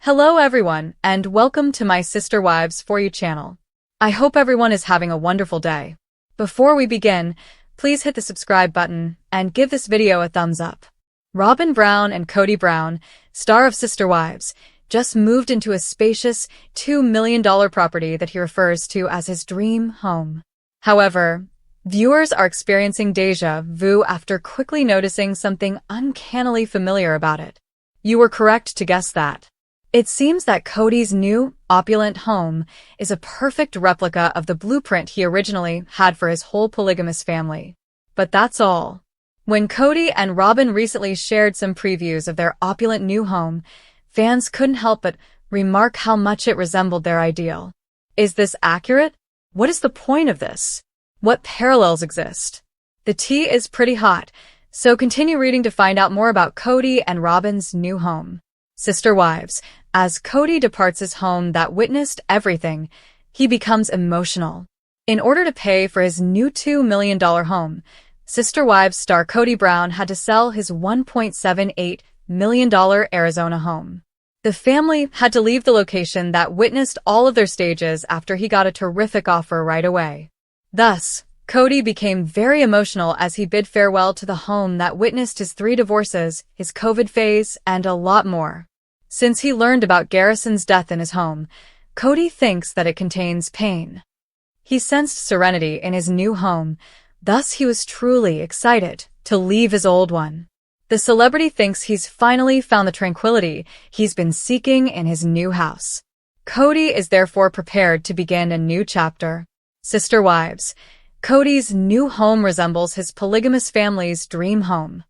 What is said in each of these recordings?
Hello everyone, and welcome to my Sister Wives For You channel. I hope everyone is having a wonderful day. Before we begin, please hit the subscribe button and give this video a thumbs up. Robyn Brown and Kody Brown, star of Sister Wives, just moved into a spacious $2 million property that he refers to as his dream home. However, viewers are experiencing déjà vu after quickly noticing something uncannily familiar about it. You were correct to guess that. It seems that Kody's new, opulent home is a perfect replica of the blueprint he originally had for his whole polygamous family. But that's all. When Kody and Robyn recently shared some previews of their opulent new home, fans couldn't help but remark how much it resembled their ideal. Is this accurate? What is the point of this? What parallels exist? The tea is pretty hot, so continue reading to find out more about Kody and Robyn's new home. Sister Wives. As Kody departs his home that witnessed everything, he becomes emotional. In order to pay for his new $2 million home, Sister Wives star Kody Brown had to sell his $1.78 million Arizona home. The family had to leave the location that witnessed all of their stages after he got a terrific offer right away. Thus, Kody became very emotional as he bid farewell to the home that witnessed his 3 divorces, his COVID phase, and a lot more. Since he learned about Garrison's death in his home, Kody thinks that it contains pain. He sensed serenity in his new home, thus he was truly excited to leave his old one. The celebrity thinks he's finally found the tranquility he's been seeking in his new house. Kody is therefore prepared to begin a new chapter. Sister Wives. Kody's new home resembles his polygamous family's dream home.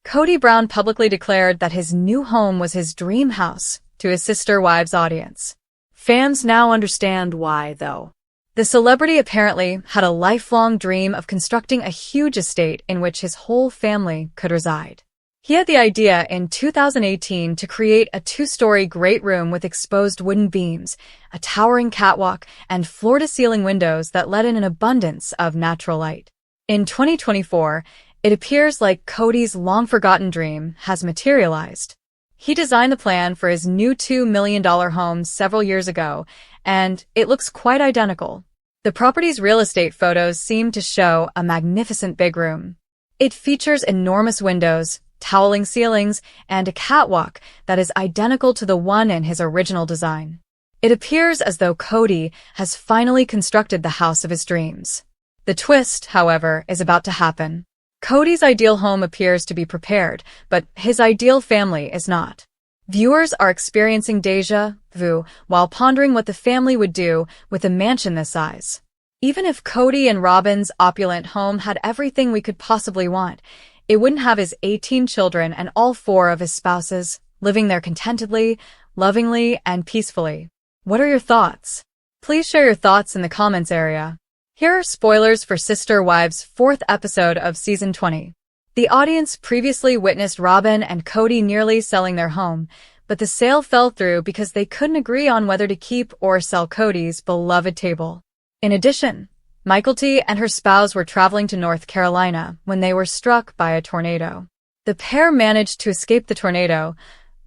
Kody Brown publicly declared that his new home was his dream house to his Sister Wives audience. Fans now understand why, though. The celebrity apparently had a lifelong dream of constructing a huge estate in which his whole family could reside. He had the idea in 2018 to create a 2-story great room with exposed wooden beams, a towering catwalk, and floor-to-ceiling windows that let in an abundance of natural light. In 2024, it appears like Kody's long-forgotten dream has materialized. He designed the plan for his new $2 million home several years ago, and it looks quite identical. The property's real estate photos seem to show a magnificent big room. It features enormous windows, toweling ceilings, and a catwalk that is identical to the one in his original design. It appears as though Kody has finally constructed the house of his dreams. The twist, however, is about to happen. Kody's ideal home appears to be prepared, but his ideal family is not. Viewers are experiencing déjà vu while pondering what the family would do with a mansion this size. Even if Kody and Robyn's opulent home had everything we could possibly want, it wouldn't have his 18 children and all 4 of his spouses living there contentedly, lovingly, and peacefully. What are your thoughts? Please share your thoughts in the comments area. Here are spoilers for Sister Wives' 4th episode of Season 20. The audience previously witnessed Robyn and Kody nearly selling their home, but the sale fell through because they couldn't agree on whether to keep or sell Kody's beloved table. In addition, Mykelti and her spouse were traveling to North Carolina when they were struck by a tornado. The pair managed to escape the tornado,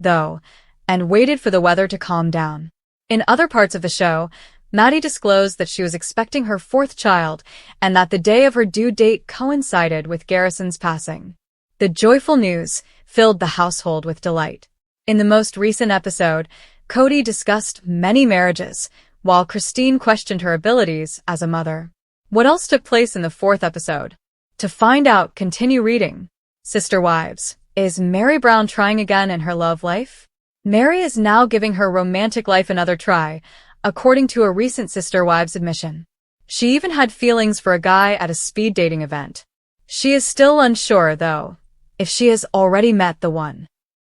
though, and waited for the weather to calm down. In other parts of the show, Maddie disclosed that she was expecting her 4th child and that the day of her due date coincided with Garrison's passing. The joyful news filled the household with delight. In the most recent episode, Kody discussed many marriages, while Christine questioned her abilities as a mother. What else took place in the 4th episode? To find out, continue reading. Sister Wives. Is Meri Brown trying again in her love life? Meri is now giving her romantic life another try, according to a recent Sister Wives admission. She even had feelings for a guy at a speed dating event. She is still unsure, though, if she has already met the one.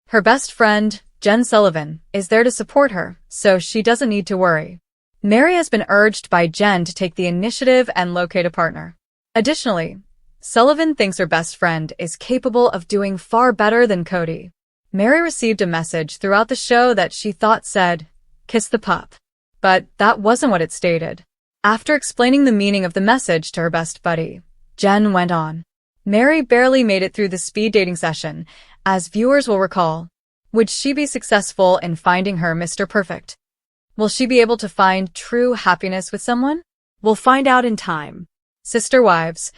Her best friend, Jen Sullivan, is there to support her, so she doesn't need to worry. Meri has been urged by Jen to take the initiative and locate a partner. Additionally, Sullivan thinks her best friend is capable of doing far better than Kody. Meri received a message throughout the show that she thought said, "Kiss the pup." But that wasn't what it stated. After explaining the meaning of the message to her best buddy, Jen went on. Meri barely made it through the speed dating session, as viewers will recall. Would she be successful in finding her Mr. Perfect? Will she be able to find true happiness with someone? We'll find out in time. Sister Wives.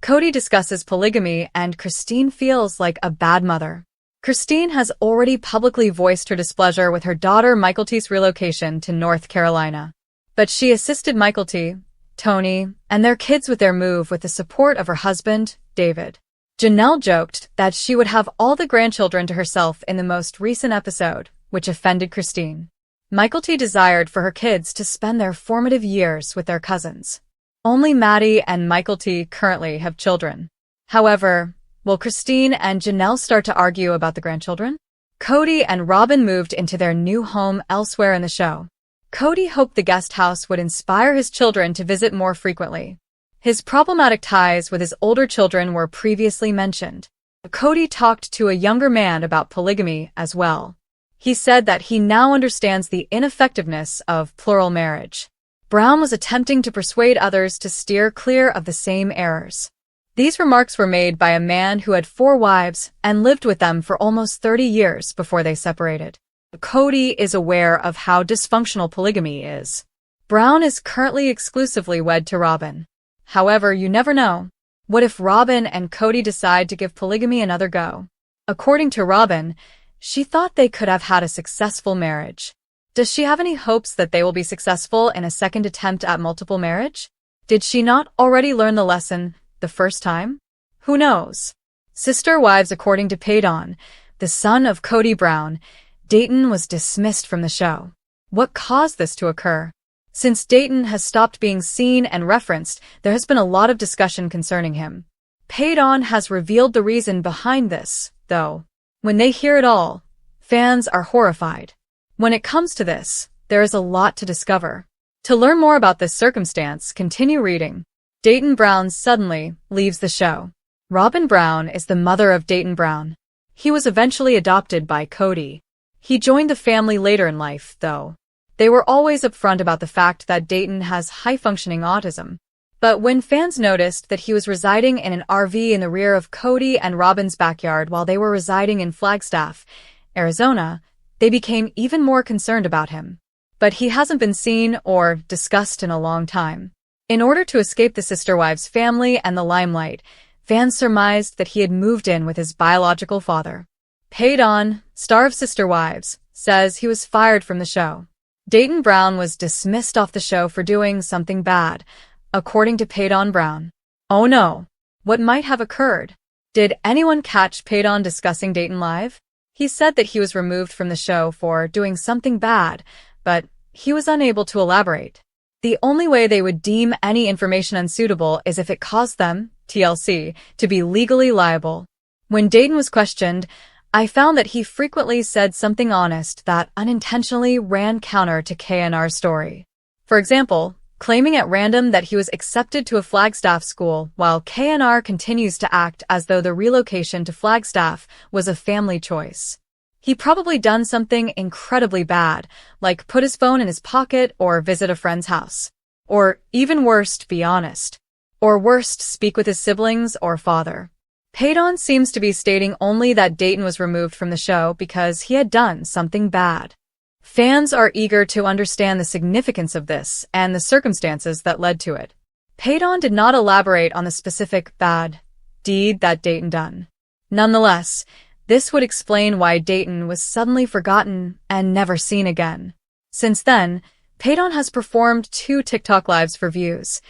Kody discusses polygamy and Christine feels like a bad mother. Christine has already publicly voiced her displeasure with her daughter Mykelti's relocation to North Carolina. But she assisted Mykelti, Tony, and their kids with their move with the support of her husband, David. Janelle joked that she would have all the grandchildren to herself in the most recent episode, which offended Christine. Mykelti desired for her kids to spend their formative years with their cousins. Only Maddie and Mykelti currently have children. However, will Christine and Janelle start to argue about the grandchildren? Kody and Robin moved into their new home elsewhere in the show. Kody hoped the guest house would inspire his children to visit more frequently. His problematic ties with his older children were previously mentioned. Kody talked to a younger man about polygamy as well. He said that he now understands the ineffectiveness of plural marriage. Brown was attempting to persuade others to steer clear of the same errors. These remarks were made by a man who had 4 wives and lived with them for almost 30 years before they separated. Kody is aware of how dysfunctional polygamy is. Brown is currently exclusively wed to Robin. However, you never know. What if Robin and Kody decide to give polygamy another go? According to Robin, she thought they could have had a successful marriage. Does she have any hopes that they will be successful in a second attempt at multiple marriage? Did she not already learn the lesson the first time? Who knows? Sister Wives. According to Paydon, the son of Kody Brown, Dayton was dismissed from the show. What caused this to occur? Since Dayton has stopped being seen and referenced, there has been a lot of discussion concerning him. Paydon has revealed the reason behind this, though. When they hear it all, fans are horrified. When it comes to this, there is a lot to discover. To learn more about this circumstance, continue reading. Dayton Brown suddenly leaves the show. Robin Brown is the mother of Dayton Brown. He was eventually adopted by Kody. He joined the family later in life, though. They were always upfront about the fact that Dayton has high-functioning autism. But when fans noticed that he was residing in an RV in the rear of Kody and Robin's backyard while they were residing in Flagstaff, Arizona, they became even more concerned about him. But he hasn't been seen or discussed in a long time. In order to escape the Sister Wives family and the limelight, fans surmised that he had moved in with his biological father. Paydon, star of Sister Wives, says he was fired from the show. Dayton Brown was dismissed off the show for doing something bad, according to Paydon Brown. Oh no! What might have occurred? Did anyone catch Paydon discussing Dayton live? He said that he was removed from the show for doing something bad, but he was unable to elaborate. The only way they would deem any information unsuitable is if it caused them, TLC, to be legally liable. When Dayton was questioned, I found that he frequently said something honest that unintentionally ran counter to KNR's story. For example, claiming at random that he was accepted to a Flagstaff school while KNR continues to act as though the relocation to Flagstaff was a family choice. He probably done something incredibly bad, like put his phone in his pocket or visit a friend's house. Or, even worse, be honest. Or worst, speak with his siblings or father. Paydon seems to be stating only that Dayton was removed from the show because he had done something bad. Fans are eager to understand the significance of this and the circumstances that led to it. Paydon did not elaborate on the specific bad deed that Dayton done. Nonetheless, this would explain why Dayton was suddenly forgotten and never seen again. Since then, Paydon has performed 2 TikTok lives for views,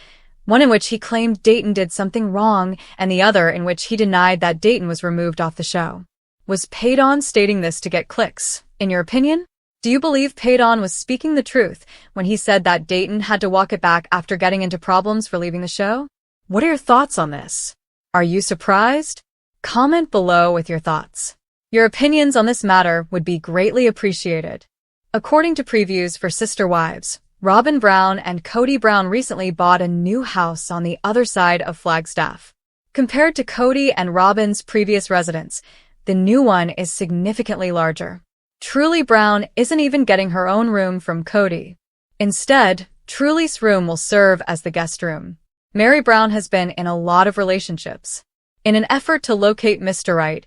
one in which he claimed Dayton did something wrong and the other in which he denied that Dayton was removed off the show. Was Paydon stating this to get clicks, in your opinion? Do you believe Paydon was speaking the truth when he said that Dayton had to walk it back after getting into problems for leaving the show? What are your thoughts on this? Are you surprised? Comment below with your thoughts. Your opinions on this matter would be greatly appreciated. According to previews for Sister Wives, Robin Brown and Kody Brown recently bought a new house on the other side of Flagstaff. Compared to Kody and Robin's previous residence, the new one is significantly larger. Truly Brown isn't even getting her own room from Kody. Instead, Truly's room will serve as the guest room. Meri Brown has been in a lot of relationships. In an effort to locate Mr. Right,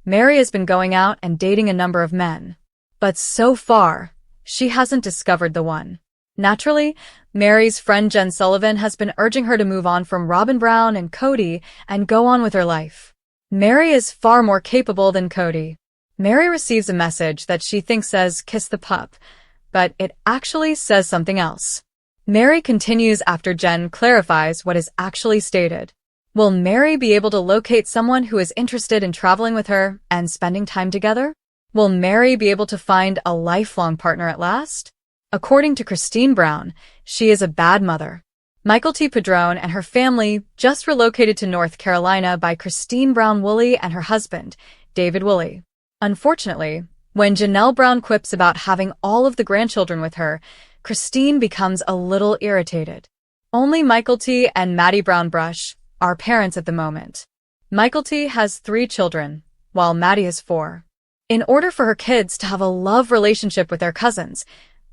Meri has been going out and dating a number of men. But so far, she hasn't discovered the one. Naturally, Meri's friend Jen Sullivan has been urging her to move on from Robin Brown and Kody and go on with her life. Meri is far more capable than Kody. Meri receives a message that she thinks says, "Kiss the pup," but it actually says something else. Meri continues after Jen clarifies what is actually stated. Will Meri be able to locate someone who is interested in traveling with her and spending time together? Will Meri be able to find a lifelong partner at last? According to Christine Brown, she is a bad mother. Michael T. Padrone and her family just relocated to North Carolina by Christine Brown Woolley and her husband, David Woolley. Unfortunately, when Janelle Brown quips about having all of the grandchildren with her, Christine becomes a little irritated. Only Michael T. and Maddie Brown Brush are parents at the moment. Michael T. has 3 children, while Maddie has 4. In order for her kids to have a love relationship with their cousins,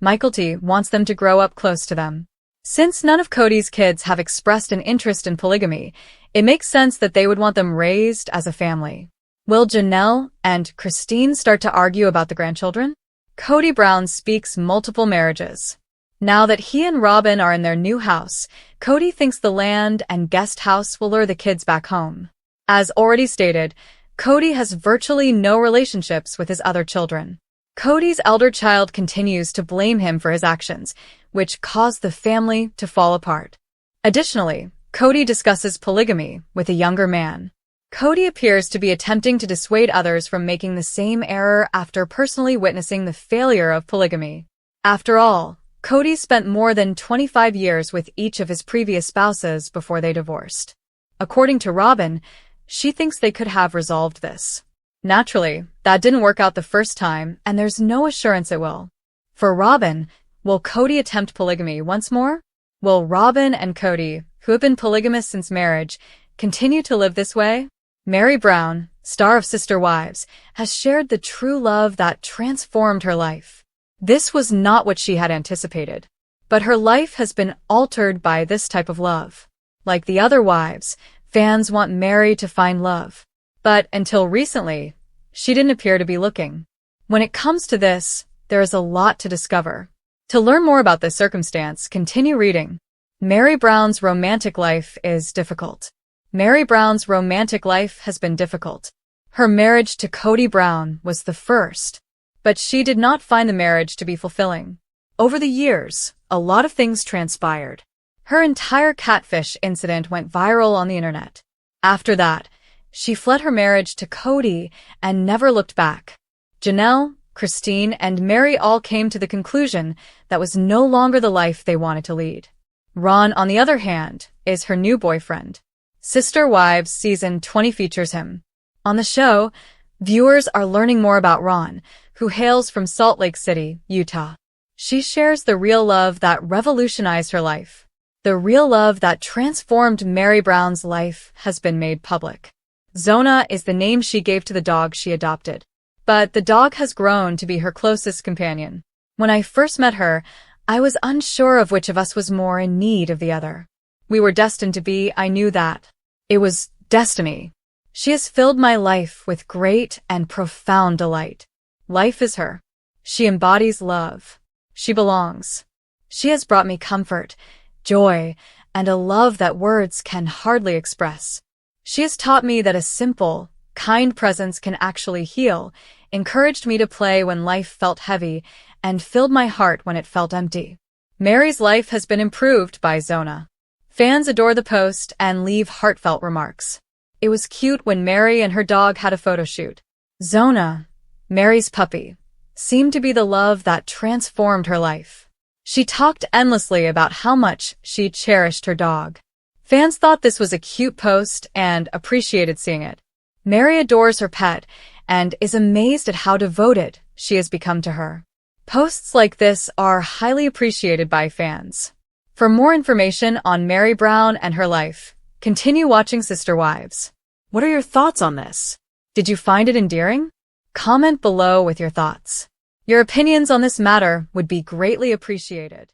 Michael T. wants them to grow up close to them. Since none of Kody's kids have expressed an interest in polygamy, it makes sense that they would want them raised as a family. Will Janelle and Christine start to argue about the grandchildren? Kody Brown speaks multiple marriages. Now that he and Robin are in their new house, Kody thinks the land and guest house will lure the kids back home. As already stated, Kody has virtually no relationships with his other children. Kody's elder child continues to blame him for his actions, which caused the family to fall apart. Additionally, Kody discusses polygamy with a younger man. Kody appears to be attempting to dissuade others from making the same error after personally witnessing the failure of polygamy. After all, Kody spent more than 25 years with each of his previous spouses before they divorced. According to Robin, she thinks they could have resolved this. Naturally, that didn't work out the first time, and there's no assurance it will. For Robin, will Kody attempt polygamy once more? Will Robin and Kody, who have been polygamous since marriage, continue to live this way? Meri Brown, star of Sister Wives, has shared the true love that transformed her life. This was not what she had anticipated, but her life has been altered by this type of love. Like the other wives, fans want Meri to find love. But until recently, she didn't appear to be looking. When it comes to this, there is a lot to discover. To learn more about this circumstance, continue reading. Meri Brown's romantic life is difficult. Meri Brown's romantic life has been difficult. Her marriage to Kody Brown was the first, but she did not find the marriage to be fulfilling. Over the years, a lot of things transpired. Her entire catfish incident went viral on the internet. After that, she fled her marriage to Kody and never looked back. Janelle, Christine, and Meri all came to the conclusion that was no longer the life they wanted to lead. Ron, on the other hand, is her new boyfriend. Sister Wives Season 20 features him. On the show, viewers are learning more about Ron, who hails from Salt Lake City, Utah. She shares the real love that revolutionized her life. The real love that transformed Meri Brown's life has been made public. Zona is the name she gave to the dog she adopted. But the dog has grown to be her closest companion. When I first met her, I was unsure of which of us was more in need of the other. We were destined to be, I knew that. It was destiny. She has filled my life with great and profound delight. Life is her. She embodies love. She belongs. She has brought me comfort, joy, and a love that words can hardly express. She has taught me that a simple, kind presence can actually heal, encouraged me to play when life felt heavy, and filled my heart when it felt empty. Meri's life has been improved by Zona. Fans adore the post and leave heartfelt remarks. It was cute when Meri and her dog had a photo shoot. Zona, Meri's puppy, seemed to be the love that transformed her life. She talked endlessly about how much she cherished her dog. Fans thought this was a cute post and appreciated seeing it. Meri adores her pet and is amazed at how devoted she has become to her. Posts like this are highly appreciated by fans. For more information on Meri Brown and her life, continue watching Sister Wives. What are your thoughts on this? Did you find it endearing? Comment below with your thoughts. Your opinions on this matter would be greatly appreciated.